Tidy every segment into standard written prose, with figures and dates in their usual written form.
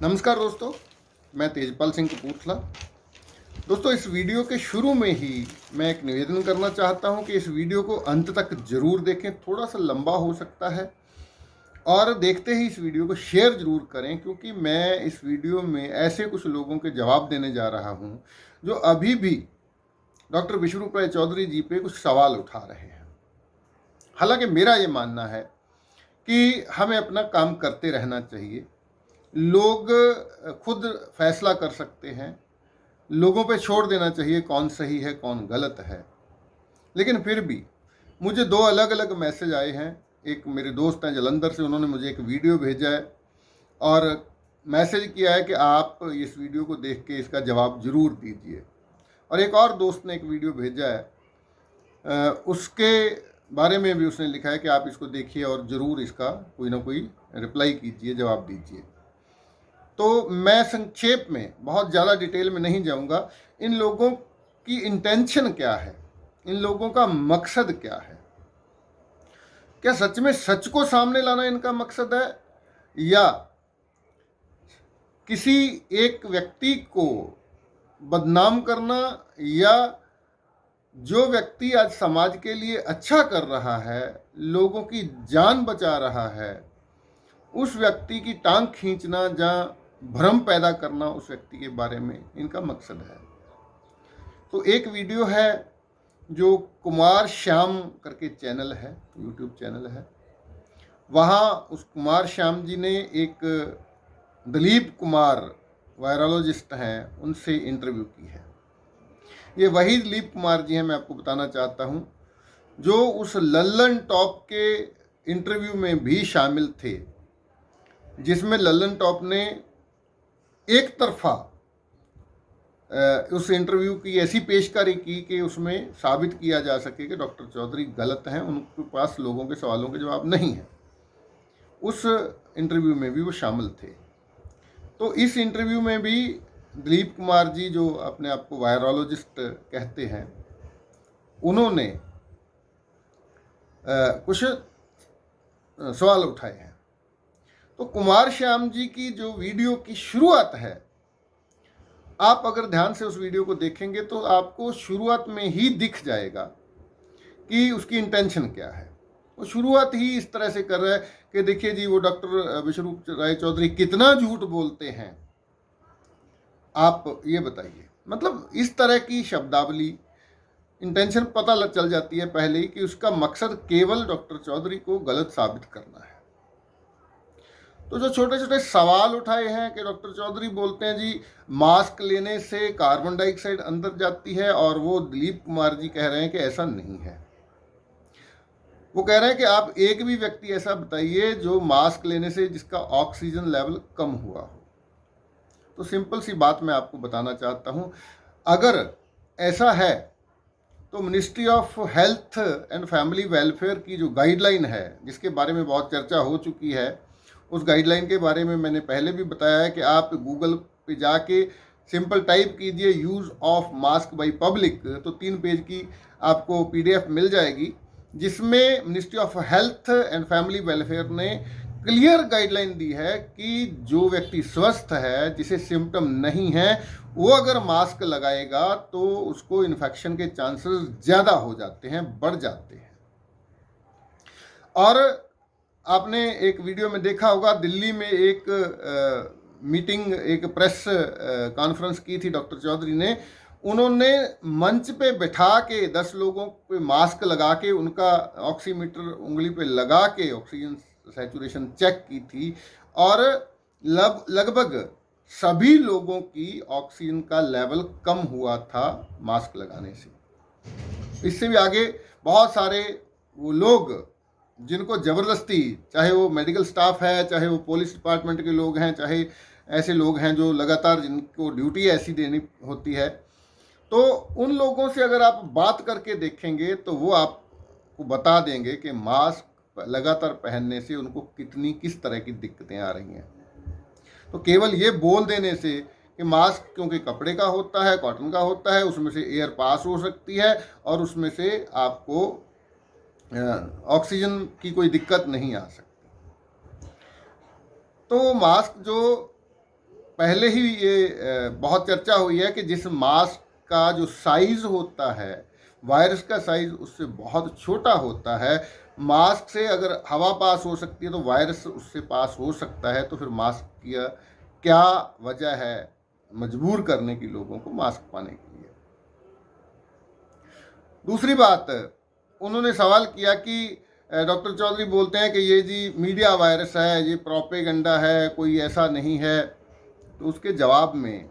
नमस्कार दोस्तों, मैं तेजपाल सिंह कपूरथला। दोस्तों, इस वीडियो के शुरू में ही मैं एक निवेदन करना चाहता हूं कि इस वीडियो को अंत तक ज़रूर देखें। थोड़ा सा लंबा हो सकता है और देखते ही इस वीडियो को शेयर ज़रूर करें, क्योंकि मैं इस वीडियो में ऐसे कुछ लोगों के जवाब देने जा रहा हूं जो अभी भी डॉक्टर विश्वरूप राय चौधरी जी पे कुछ सवाल उठा रहे हैं। हालांकि मेरा ये मानना है कि हमें अपना काम करते रहना चाहिए। लोग खुद फैसला कर सकते हैं, लोगों पे छोड़ देना चाहिए कौन सही है कौन गलत है। लेकिन फिर भी मुझे दो अलग अलग मैसेज आए हैं। एक मेरे दोस्त हैं जलंधर से, उन्होंने मुझे एक वीडियो भेजा है और मैसेज किया है कि आप इस वीडियो को देख के इसका जवाब ज़रूर दीजिए। और एक और दोस्त ने एक वीडियो भेजा है, उसके बारे में भी उसने लिखा है कि आप इसको देखिए और ज़रूर इसका कोई ना कोई रिप्लाई कीजिए, जवाब दीजिए। तो मैं संक्षेप में, बहुत ज़्यादा डिटेल में नहीं जाऊंगा। इन लोगों की इंटेंशन क्या है, इन लोगों का मकसद क्या है? क्या सच में सच को सामने लाना इनका मकसद है, या किसी एक व्यक्ति को बदनाम करना, या जो व्यक्ति आज समाज के लिए अच्छा कर रहा है, लोगों की जान बचा रहा है, उस व्यक्ति की टांग खींचना, जहाँ भ्रम पैदा करना उस व्यक्ति के बारे में इनका मकसद है। तो एक वीडियो है जो कुमार श्याम करके चैनल है, यूट्यूब चैनल है, वहाँ उस कुमार श्याम जी ने एक दिलीप कुमार वायरोलॉजिस्ट हैं, उनसे इंटरव्यू की है। ये वही दिलीप कुमार जी हैं, मैं आपको बताना चाहता हूँ, जो उस लल्लन टॉप के इंटरव्यू में भी शामिल थे, जिसमें लल्लन टॉप ने एक तरफा उस इंटरव्यू की ऐसी पेशकारी की कि उसमें साबित किया जा सके कि डॉक्टर चौधरी गलत हैं, उनके पास लोगों के सवालों के जवाब नहीं हैं। उस इंटरव्यू में भी वो शामिल थे। तो इस इंटरव्यू में भी दिलीप कुमार जी, जो अपने आप को वायरोलॉजिस्ट कहते हैं, उन्होंने कुछ सवाल उठाए हैं। तो कुमार श्याम जी की जो वीडियो की शुरुआत है, आप अगर ध्यान से उस वीडियो को देखेंगे तो आपको शुरुआत में ही दिख जाएगा कि उसकी इंटेंशन क्या है। वो शुरुआत ही इस तरह से कर रहा है कि देखिए जी, वो डॉक्टर विश्वरूप राय चौधरी कितना झूठ बोलते हैं, आप ये बताइए। मतलब इस तरह की शब्दावली, इंटेंशन पता चल जाती है पहले ही कि उसका मकसद केवल डॉक्टर चौधरी को गलत साबित करना है। तो जो छोटे छोटे सवाल उठाए हैं कि डॉक्टर चौधरी बोलते हैं जी मास्क लेने से कार्बन डाइऑक्साइड अंदर जाती है, और वो दिलीप कुमार जी कह रहे हैं कि ऐसा नहीं है। वो कह रहे हैं कि आप एक भी व्यक्ति ऐसा बताइए जो मास्क लेने से जिसका ऑक्सीजन लेवल कम हुआ हो। तो सिंपल सी बात मैं आपको बताना चाहता हूँ, अगर ऐसा है तो ministry of health and family welfare की जो गाइडलाइन है, जिसके बारे में बहुत चर्चा हो चुकी है, उस गाइडलाइन के बारे में मैंने पहले भी बताया है कि आप गूगल पे जाके सिंपल टाइप कीजिए use of mask by public, तो 3 पेज की आपको PDF मिल जाएगी, जिसमें ministry of health and family welfare ने क्लियर गाइडलाइन दी है कि जो व्यक्ति स्वस्थ है, जिसे सिम्टम नहीं है, वो अगर मास्क लगाएगा तो उसको इन्फेक्शन के चांसेस ज़्यादा हो जाते हैं, बढ़ जाते हैं। और आपने एक वीडियो में देखा होगा, दिल्ली में एक मीटिंग, एक प्रेस कॉन्फ्रेंस की थी डॉक्टर चौधरी ने। उन्होंने मंच पे बैठा के 10 लोगों पे मास्क लगा के उनका ऑक्सीमीटर उंगली पे लगा के ऑक्सीजन सैचुरेशन चेक की थी, और लगभग सभी लोगों की ऑक्सीजन का लेवल कम हुआ था मास्क लगाने से। इससे भी आगे बहुत सारे वो लोग जिनको ज़बरदस्ती, चाहे वो मेडिकल स्टाफ है, चाहे वो पुलिस डिपार्टमेंट के लोग हैं, चाहे ऐसे लोग हैं जो लगातार जिनको ड्यूटी ऐसी देनी होती है, तो उन लोगों से अगर आप बात करके देखेंगे तो वो आपको बता देंगे कि मास्क लगातार पहनने से उनको किस तरह की दिक्कतें आ रही हैं। तो केवल ये बोल देने से कि मास्क क्योंकि कपड़े का होता है, कॉटन का होता है, उसमें से एयर पास हो सकती है और उसमें से आपको ऑक्सीजन की कोई दिक्कत नहीं आ सकती। तो मास्क जो पहले ही ये बहुत चर्चा हुई है कि जिस मास्क का जो साइज होता है, वायरस का साइज उससे बहुत छोटा होता है। मास्क से अगर हवा पास हो सकती है तो वायरस उससे पास हो सकता है, तो फिर मास्क की क्या वजह है मजबूर करने की लोगों को मास्क पाने के लिए। दूसरी बात, उन्होंने सवाल किया कि डॉक्टर चौधरी बोलते हैं कि ये जी मीडिया वायरस है, ये प्रोपेगेंडा है, कोई ऐसा नहीं है। तो उसके जवाब में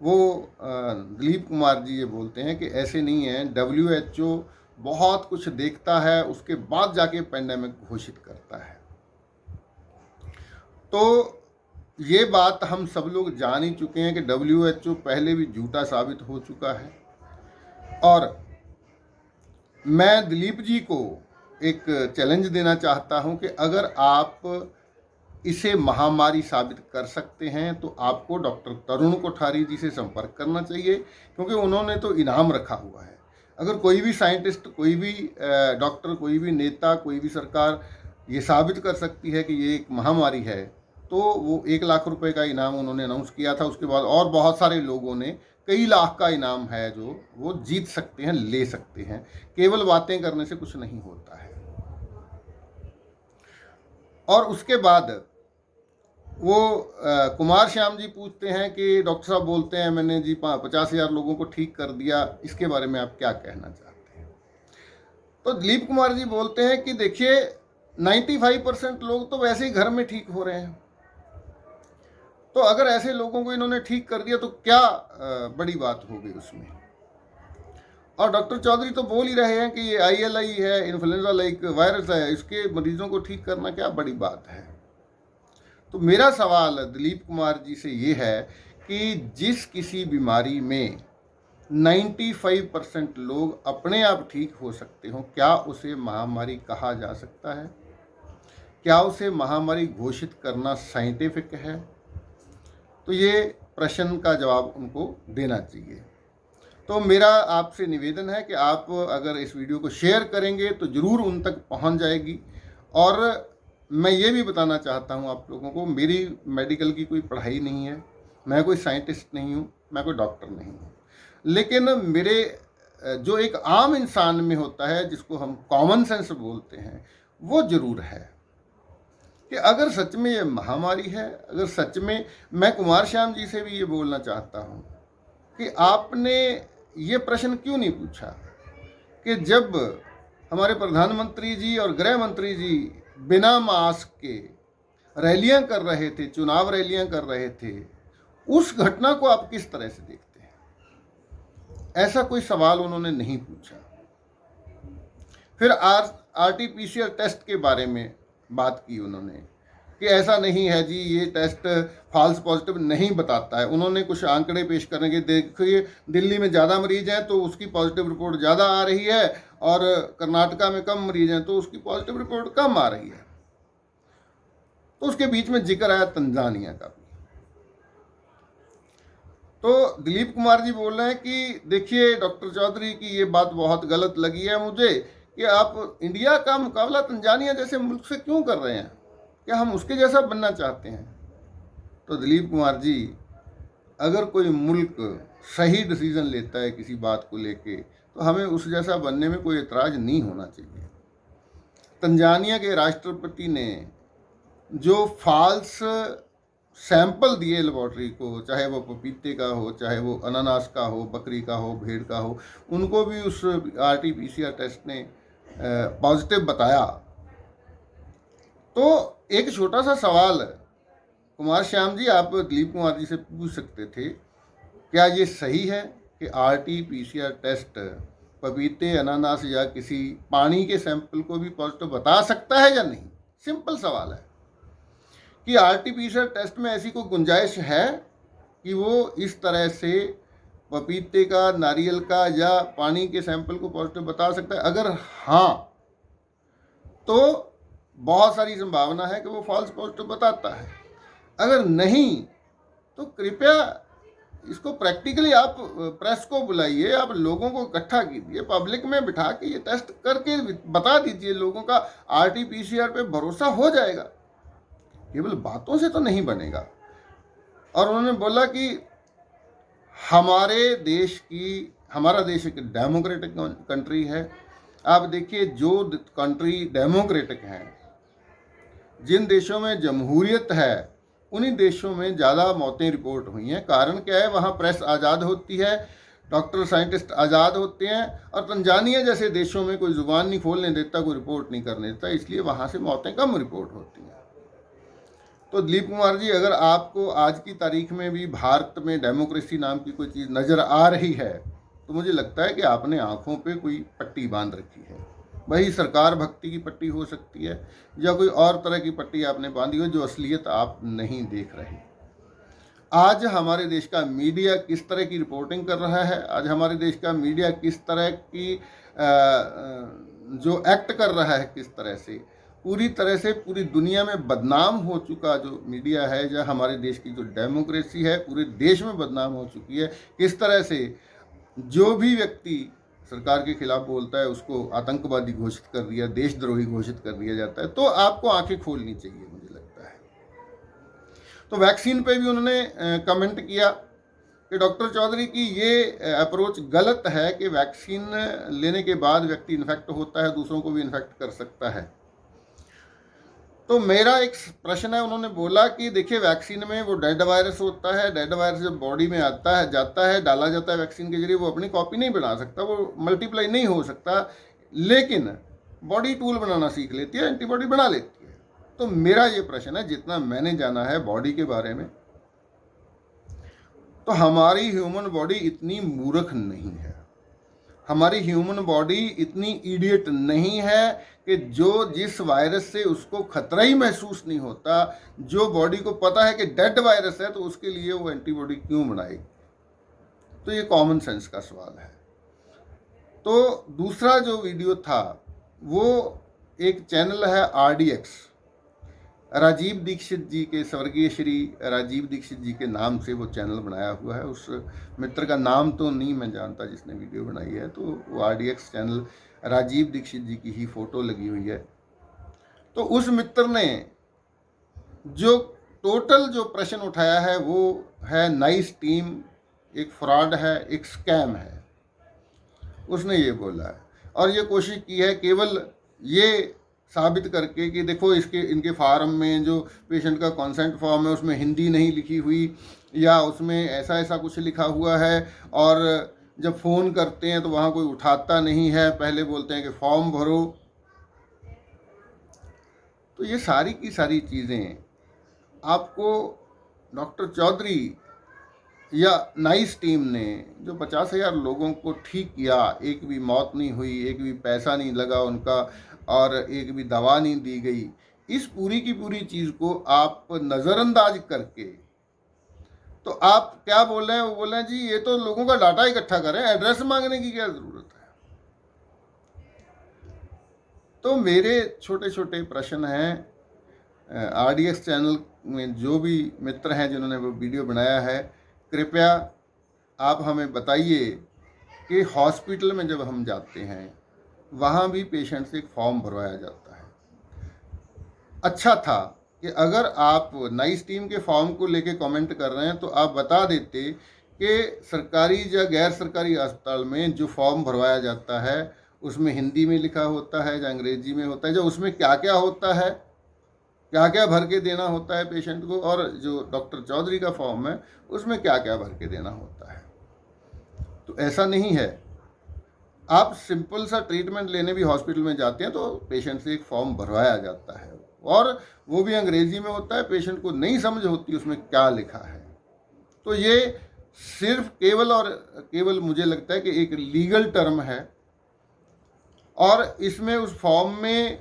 वो दिलीप कुमार जी ये बोलते हैं कि ऐसे नहीं है, WHO बहुत कुछ देखता है, उसके बाद जाके पेंडेमिक घोषित करता है। तो ये बात हम सब लोग जान ही चुके हैं कि WHO पहले भी झूठा साबित हो चुका है। और मैं दिलीप जी को एक चैलेंज देना चाहता हूं कि अगर आप इसे महामारी साबित कर सकते हैं तो आपको डॉक्टर तरुण कोठारी जी से संपर्क करना चाहिए, क्योंकि उन्होंने तो इनाम रखा हुआ है। अगर कोई भी साइंटिस्ट, कोई भी डॉक्टर, कोई भी नेता, कोई भी सरकार ये साबित कर सकती है कि ये एक महामारी है, तो वो 1 लाख रुपए का इनाम उन्होंने अनाउंस किया था। उसके बाद और बहुत सारे लोगों ने कई लाख का इनाम है जो वो जीत सकते हैं, ले सकते हैं। केवल बातें करने से कुछ नहीं होता है। और उसके बाद वो कुमार श्याम जी पूछते हैं कि डॉक्टर साहब बोलते हैं मैंने जी 50,000 लोगों को ठीक कर दिया, इसके बारे में आप क्या कहना चाहते हैं। तो दिलीप कुमार जी बोलते हैं कि देखिए 95% लोग तो वैसे ही घर में ठीक हो रहे हैं, तो अगर ऐसे लोगों को इन्होंने ठीक कर दिया तो क्या बड़ी बात हो गई उसमें। और डॉक्टर चौधरी तो बोल ही रहे हैं कि ये ILI है, इन्फ्लुएंजा लाइक वायरस है, इसके मरीजों को ठीक करना क्या बड़ी बात है। तो मेरा सवाल दिलीप कुमार जी से ये है कि जिस किसी बीमारी में 95% लोग अपने आप ठीक हो सकते हो, क्या उसे महामारी कहा जा सकता है? क्या उसे महामारी घोषित करना साइंटिफिक है? तो ये प्रश्न का जवाब उनको देना चाहिए। तो मेरा आपसे निवेदन है कि आप अगर इस वीडियो को शेयर करेंगे तो ज़रूर उन तक पहुंच जाएगी। और मैं ये भी बताना चाहता हूं आप लोगों को, मेरी मेडिकल की कोई पढ़ाई नहीं है, मैं कोई साइंटिस्ट नहीं हूं, मैं कोई डॉक्टर नहीं हूं, लेकिन मेरे जो एक आम इंसान में होता है, जिसको हम कॉमन सेंस बोलते हैं, वो ज़रूर है कि अगर सच में ये महामारी है, अगर सच में, मैं कुमार श्याम जी से भी ये बोलना चाहता हूँ कि आपने ये प्रश्न क्यों नहीं पूछा कि जब हमारे प्रधानमंत्री जी और गृह मंत्री जी बिना मास्क के रैलियां कर रहे थे, चुनाव रैलियां कर रहे थे, उस घटना को आप किस तरह से देखते हैं? ऐसा कोई सवाल उन्होंने नहीं पूछा। फिर RT-PCR टेस्ट के बारे में बात की उन्होंने कि ऐसा नहीं है जी, ये टेस्ट फॉल्स पॉजिटिव नहीं बताता है। उन्होंने कुछ आंकड़े पेश करने के, देखिए दिल्ली में ज़्यादा मरीज हैं तो उसकी पॉजिटिव रिपोर्ट ज़्यादा आ रही है, और कर्नाटका में कम मरीज हैं तो उसकी पॉजिटिव रिपोर्ट कम आ रही है। तो उसके बीच में जिक्र आया तंजानिया का भी। तो दिलीप कुमार जी बोल रहे हैं कि देखिए डॉक्टर चौधरी की ये बात बहुत गलत लगी है मुझे कि आप इंडिया का मुकाबला तंजानिया जैसे मुल्क से क्यों कर रहे हैं, क्या हम उसके जैसा बनना चाहते हैं? तो दिलीप कुमार जी, अगर कोई मुल्क सही डिसीजन लेता है किसी बात को लेके, तो हमें उस जैसा बनने में कोई एतराज़ नहीं होना चाहिए। तंजानिया के राष्ट्रपति ने जो फॉल्स सैंपल दिए लेबॉर्ट्री को, चाहे वो पपीते का हो, चाहे वो अनानास का हो, बकरी का हो, भेड़ का हो, उनको भी उस RT-PCR टेस्ट ने पॉजिटिव बताया। तो एक छोटा सा सवाल कुमार श्याम जी, आप दिलीप कुमार जी से पूछ सकते थे, क्या ये सही है कि RT-PCR टेस्ट पपीते, अनानास या किसी पानी के सैंपल को भी पॉजिटिव बता सकता है या नहीं? सिंपल सवाल है कि RT-PCR टेस्ट में ऐसी कोई गुंजाइश है कि वो इस तरह से पपीते का, नारियल का या पानी के सैंपल को पॉजिटिव बता सकता है? अगर हाँ, तो बहुत सारी संभावना है कि वो फॉल्स पॉजिटिव बताता है। अगर नहीं, तो कृपया इसको प्रैक्टिकली आप प्रेस को बुलाइए, आप लोगों को इकट्ठा कीजिए, पब्लिक में बिठा के ये टेस्ट करके बता दीजिए। लोगों का RT-PCR पे भरोसा हो जाएगा। केवल बातों से तो नहीं बनेगा। और उन्होंने बोला कि हमारा देश एक डेमोक्रेटिक कंट्री है। आप देखिए, जो कंट्री डेमोक्रेटिक है, जिन देशों में जमहूरियत है, उन्हीं देशों में ज़्यादा मौतें रिपोर्ट हुई हैं। कारण क्या है? वहाँ प्रेस आज़ाद होती है, डॉक्टर साइंटिस्ट आज़ाद होते हैं, और तंजानिया जैसे देशों में कोई ज़ुबान नहीं खोलने देता, कोई रिपोर्ट नहीं करने देता, इसलिए वहाँ से मौतें कम रिपोर्ट होती हैं। तो दिलीप कुमार जी, अगर आपको आज की तारीख में भी भारत में डेमोक्रेसी नाम की कोई चीज़ नज़र आ रही है, तो मुझे लगता है कि आपने आंखों पे कोई पट्टी बांध रखी है। वही सरकार भक्ति की पट्टी हो सकती है, या कोई और तरह की पट्टी आपने बांधी हो जो असलियत आप नहीं देख रहे। आज हमारे देश का मीडिया किस तरह की रिपोर्टिंग कर रहा है, आज हमारे देश का मीडिया किस तरह की जो एक्ट कर रहा है, किस तरह से पूरी तरह से पूरी दुनिया में बदनाम हो चुका जो मीडिया है, या हमारे देश की जो डेमोक्रेसी है पूरे देश में बदनाम हो चुकी है। किस तरह से जो भी व्यक्ति सरकार के खिलाफ बोलता है उसको आतंकवादी घोषित कर दिया, देशद्रोही घोषित कर दिया जाता है। तो आपको आंखें खोलनी चाहिए, मुझे लगता है। तो वैक्सीन पे भी उन्होंने कमेंट किया कि डॉक्टर चौधरी की ये अप्रोच गलत है कि वैक्सीन लेने के बाद व्यक्ति इन्फेक्ट होता है, दूसरों को भी इन्फेक्ट कर सकता है। तो मेरा एक प्रश्न है, उन्होंने बोला कि देखिए, वैक्सीन में वो डेड वायरस होता है, डेड वायरस जब बॉडी में आता है, जाता है, डाला जाता है वैक्सीन के जरिए, वो अपनी कॉपी नहीं बना सकता, वो मल्टीप्लाई नहीं हो सकता, लेकिन बॉडी टूल बनाना सीख लेती है, एंटीबॉडी बना लेती है। तो मेरा ये प्रश्न है, जितना मैंने जाना है बॉडी के बारे में, तो हमारी ह्यूमन बॉडी इतनी मूर्ख नहीं है, हमारी ह्यूमन बॉडी इतनी इडियट नहीं है कि जिस वायरस से उसको खतरा ही महसूस नहीं होता, जो बॉडी को पता है कि डेड वायरस है, तो उसके लिए वो एंटीबॉडी क्यों बनाएगी? तो ये कॉमन सेंस का सवाल है। तो दूसरा जो वीडियो था, वो एक चैनल है RDX, राजीव दीक्षित जी के, स्वर्गीय श्री राजीव दीक्षित जी के नाम से वो चैनल बनाया हुआ है। उस मित्र का नाम तो नहीं मैं जानता जिसने वीडियो बनाई है। तो वो RDX चैनल, राजीव दीक्षित जी की ही फोटो लगी हुई है। तो उस मित्र ने जो टोटल जो प्रश्न उठाया है वो है, नाइस टीम एक फ्रॉड है, एक स्कैम है, उसने ये बोला है। और ये कोशिश की है केवल ये साबित करके कि देखो, इनके फार्म में जो पेशेंट का कंसेंट फॉर्म है उसमें हिंदी नहीं लिखी हुई, या उसमें ऐसा कुछ लिखा हुआ है, और जब फ़ोन करते हैं तो वहाँ कोई उठाता नहीं है, पहले बोलते हैं कि फॉर्म भरो। तो ये सारी की सारी चीज़ें आपको डॉक्टर चौधरी या नाइस टीम ने जो 50,000 लोगों को ठीक किया, एक भी मौत नहीं हुई, एक भी पैसा नहीं लगा उनका, और एक भी दवा नहीं दी गई, इस पूरी की पूरी चीज़ को आप नज़रअंदाज करके, तो आप क्या बोल रहे हैं? वो बोल रहे हैं जी ये तो लोगों का डाटा इकट्ठा करें, एड्रेस मांगने की क्या ज़रूरत है? तो मेरे छोटे छोटे प्रश्न हैं। RDX चैनल में जो भी मित्र हैं जिन्होंने वो वीडियो बनाया है, कृपया आप हमें बताइए कि हॉस्पिटल में जब हम जाते हैं वहाँ भी पेशेंट से एक फॉर्म भरवाया जाता है। अच्छा था कि अगर आप नाइस टीम के फॉर्म को लेके कमेंट कर रहे हैं तो आप बता देते कि सरकारी या गैर सरकारी अस्पताल में जो फॉर्म भरवाया जाता है उसमें हिंदी में लिखा होता है या अंग्रेजी में होता है, जो उसमें क्या क्या होता है, क्या क्या भर के देना होता है पेशेंट को, और जो डॉक्टर चौधरी का फॉर्म है उसमें क्या क्या भर के देना होता है। तो ऐसा नहीं है, आप सिंपल सा ट्रीटमेंट लेने भी हॉस्पिटल में जाते हैं तो पेशेंट से एक फॉर्म भरवाया जाता है, और वो भी अंग्रेजी में होता है, पेशेंट को नहीं समझ होती उसमें क्या लिखा है। तो ये सिर्फ केवल और केवल मुझे लगता है कि एक लीगल टर्म है, और इसमें उस फॉर्म में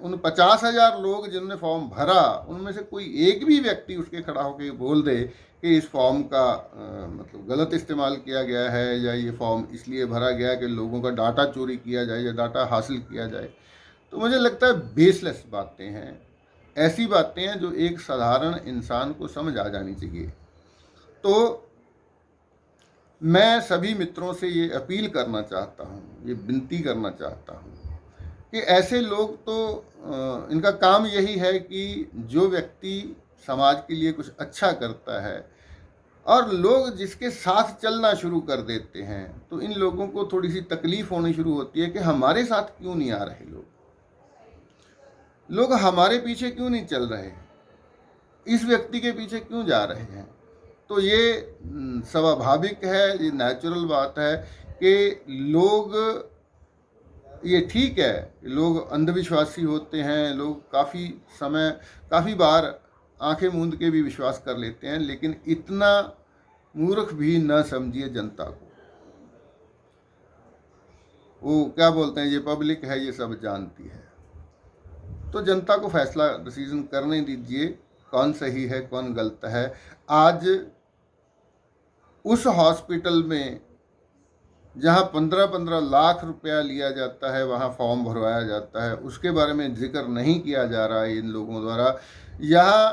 उन 50,000 लोग जिन्होंने फॉर्म भरा उनमें से कोई एक भी व्यक्ति उसके खड़ा होकर बोल दे कि इस फॉर्म का मतलब गलत इस्तेमाल किया गया है, या ये फॉर्म इसलिए भरा गया कि लोगों का डाटा चोरी किया जाए या डाटा हासिल किया जाए, तो मुझे लगता है बेसलेस बातें हैं, ऐसी बातें हैं जो एक साधारण इंसान को समझ आ जानी चाहिए। तो मैं सभी मित्रों से ये अपील करना चाहता हूँ, ये विनती करना चाहता हूँ कि ऐसे लोग तो इनका काम यही है कि जो व्यक्ति समाज के लिए कुछ अच्छा करता है और लोग जिसके साथ चलना शुरू कर देते हैं तो इन लोगों को थोड़ी सी तकलीफ होनी शुरू होती है कि हमारे साथ क्यों नहीं आ रहे लोग हमारे पीछे क्यों नहीं चल रहे, इस व्यक्ति के पीछे क्यों जा रहे हैं। तो ये स्वाभाविक है, ये नेचुरल बात है कि लोग, ये ठीक है, लोग अंधविश्वासी होते हैं, लोग काफ़ी बार आंखें मूंद के भी विश्वास कर लेते हैं, लेकिन इतना मूर्ख भी न समझिए जनता को। वो क्या बोलते हैं, ये पब्लिक है, ये सब जानती है। तो जनता को फैसला, डिसीजन करने दीजिए कौन सही है कौन गलत है। आज उस हॉस्पिटल में जहाँ 15-15 लाख रुपया लिया जाता है, वहाँ फॉर्म भरवाया जाता है, उसके बारे में जिक्र नहीं किया जा रहा है इन लोगों द्वारा। यहाँ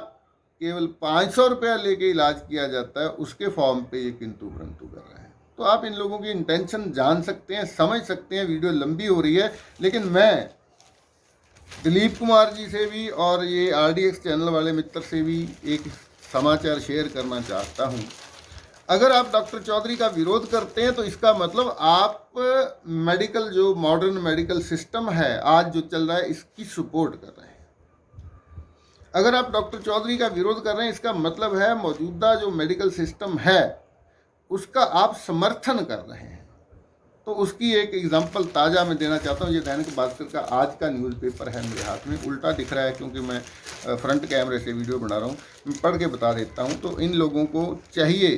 केवल 500 रुपया लेके इलाज किया जाता है, उसके फॉर्म पे ये किंतु परंतु कर रहे हैं। तो आप इन लोगों की इंटेंशन जान सकते हैं, समझ सकते हैं। वीडियो लंबी हो रही है, लेकिन मैं दिलीप कुमार जी से भी और ये RDX चैनल वाले मित्र से भी एक समाचार शेयर करना चाहता हूँ। अगर आप डॉक्टर चौधरी का विरोध करते हैं तो इसका मतलब आप मेडिकल, जो मॉडर्न मेडिकल सिस्टम है आज जो चल रहा है, इसकी सपोर्ट कर रहे हैं। अगर आप डॉक्टर चौधरी का विरोध कर रहे हैं, इसका मतलब है मौजूदा जो मेडिकल सिस्टम है उसका आप समर्थन कर रहे हैं। तो उसकी एक एग्जांपल ताज़ा मैं देना चाहता हूँ। ये दैनिक भास्कर का आज का न्यूज़पेपर है मेरे हाथ में, उल्टा दिख रहा है क्योंकि मैं फ्रंट कैमरे से वीडियो बना रहा हूँ। मैं पढ़ के बता देता हूँ। तो इन लोगों को चाहिए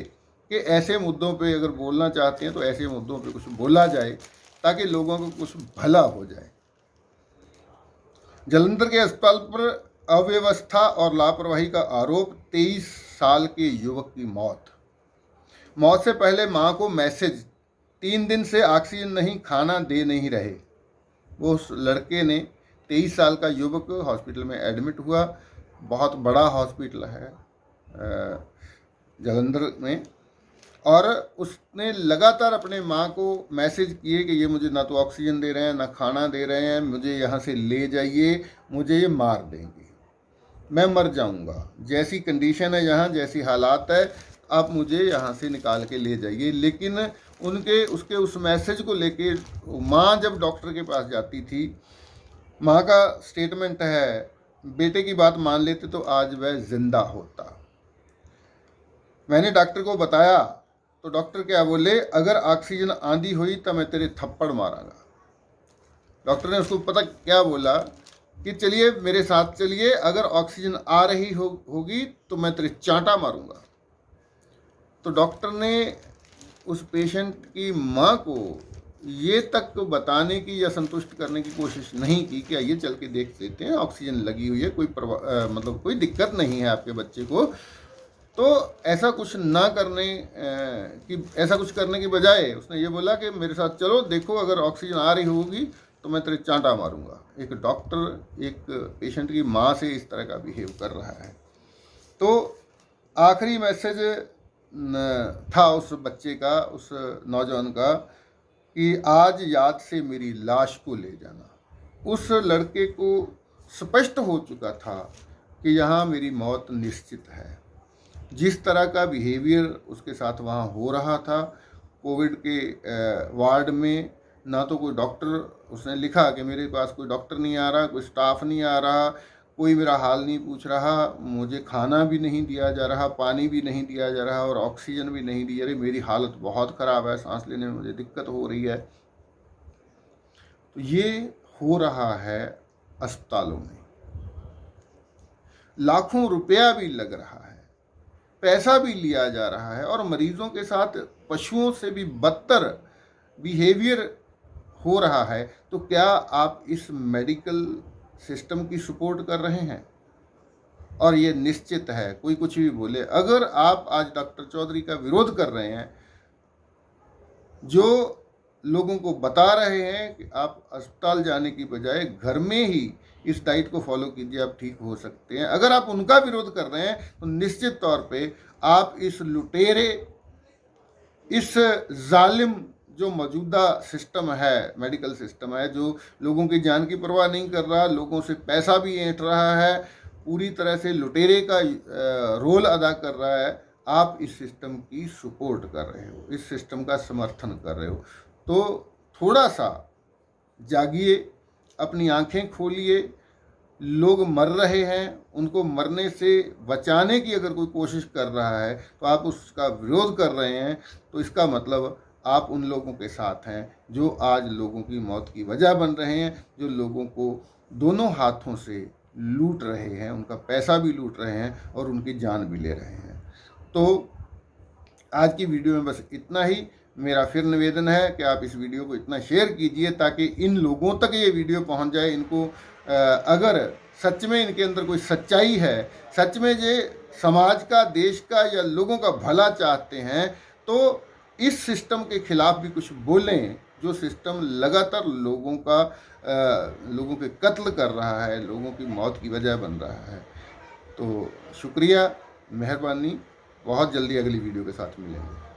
कि ऐसे मुद्दों पे अगर बोलना चाहते हैं तो ऐसे मुद्दों पे कुछ बोला जाए ताकि लोगों को कुछ भला हो जाए। जालंधर के अस्पताल पर अव्यवस्था और लापरवाही का आरोप, 23 साल के युवक की मौत से पहले मां को मैसेज, 3 दिन से ऑक्सीजन नहीं, खाना दे नहीं रहे। वो उस लड़के ने, 23 साल का युवक हॉस्पिटल में एडमिट हुआ। बहुत बड़ा हॉस्पिटल है जालंधर में, और उसने लगातार अपने माँ को मैसेज किए कि ये मुझे ना तो ऑक्सीजन दे रहे हैं ना खाना दे रहे हैं, मुझे यहाँ से ले जाइए, मुझे ये मार देंगे, मैं मर जाऊँगा, जैसी कंडीशन है यहाँ, जैसी हालात है, आप मुझे यहाँ से निकाल के ले जाइए। लेकिन उसके उस मैसेज को लेके माँ जब डॉक्टर के पास जाती थी, माँ का स्टेटमेंट है, बेटे की बात मान लेते तो आज वह जिंदा होता। मैंने डॉक्टर को बताया तो डॉक्टर क्या बोले, अगर ऑक्सीजन आंधी हुई तो मैं तेरे थप्पड़ मारांगा। डॉक्टर ने उसको पता क्या बोला कि चलिए मेरे साथ चलिए, अगर ऑक्सीजन आ रही होगी तो मैं तेरे चांटा मारूंगा। तो डॉक्टर ने उस पेशेंट की माँ को ये तक बताने की या संतुष्ट करने की कोशिश नहीं की कि आइए चल के देख लेते हैं, ऑक्सीजन लगी हुई है, मतलब कोई दिक्कत नहीं है आपके बच्चे को। तो ऐसा कुछ करने की बजाय उसने ये बोला कि मेरे साथ चलो, देखो अगर ऑक्सीजन आ रही होगी तो मैं तेरे चांटा मारूंगा। एक डॉक्टर एक पेशेंट की माँ से इस तरह का बिहेव कर रहा है। तो आखिरी मैसेज था उस बच्चे का, उस नौजवान का, कि आज याद से मेरी लाश को ले जाना। उस लड़के को स्पष्ट हो चुका था कि यहाँ मेरी मौत निश्चित है। जिस तरह का बिहेवियर उसके साथ वहाँ हो रहा था, कोविड के वार्ड में ना तो कोई डॉक्टर, उसने लिखा कि मेरे पास कोई डॉक्टर नहीं आ रहा, कोई स्टाफ नहीं आ रहा, कोई मेरा हाल नहीं पूछ रहा, मुझे खाना भी नहीं दिया जा रहा, पानी भी नहीं दिया जा रहा और ऑक्सीजन भी नहीं दी जा रही, मेरी हालत बहुत ख़राब है, सांस लेने में मुझे दिक्कत हो रही है। तो ये हो रहा है अस्पतालों में, लाखों रुपया भी लग रहा है, पैसा भी लिया जा रहा है और मरीजों के साथ पशुओं से भी बदतर बिहेवियर हो रहा है। तो क्या आप इस मेडिकल सिस्टम की सपोर्ट कर रहे हैं? और ये निश्चित है, कोई कुछ भी बोले, अगर आप आज डॉक्टर चौधरी का विरोध कर रहे हैं, जो लोगों को बता रहे हैं कि आप अस्पताल जाने की बजाय घर में ही इस डाइट को फॉलो कीजिए, आप ठीक हो सकते हैं, अगर आप उनका विरोध कर रहे हैं तो निश्चित तौर पे आप इस लुटेरे, इस जालिम जो मौजूदा सिस्टम है, मेडिकल सिस्टम है, जो लोगों की जान की परवाह नहीं कर रहा, लोगों से पैसा भी ऐंठ रहा है, पूरी तरह से लुटेरे का रोल अदा कर रहा है, आप इस सिस्टम की सपोर्ट कर रहे हो, इस सिस्टम का समर्थन कर रहे हो। तो थोड़ा सा जागिए, अपनी आंखें खोलिए। लोग मर रहे हैं, उनको मरने से बचाने की अगर कोई कोशिश कर रहा है तो आप उसका विरोध कर रहे हैं, तो इसका मतलब आप उन लोगों के साथ हैं जो आज लोगों की मौत की वजह बन रहे हैं, जो लोगों को दोनों हाथों से लूट रहे हैं, उनका पैसा भी लूट रहे हैं और उनकी जान भी ले रहे हैं। तो आज की वीडियो में बस इतना ही। मेरा फिर निवेदन है कि आप इस वीडियो को इतना शेयर कीजिए ताकि इन लोगों तक ये वीडियो पहुंच जाए। इनको अगर सच में इनके अंदर कोई सच्चाई है, सच में ये समाज का, देश का या लोगों का भला चाहते हैं, तो इस सिस्टम के खिलाफ भी कुछ बोलें, जो सिस्टम लगातार लोगों के कत्ल कर रहा है, लोगों की मौत की वजह बन रहा है। तो शुक्रिया, मेहरबानी। बहुत जल्दी अगली वीडियो के साथ मिलेंगे।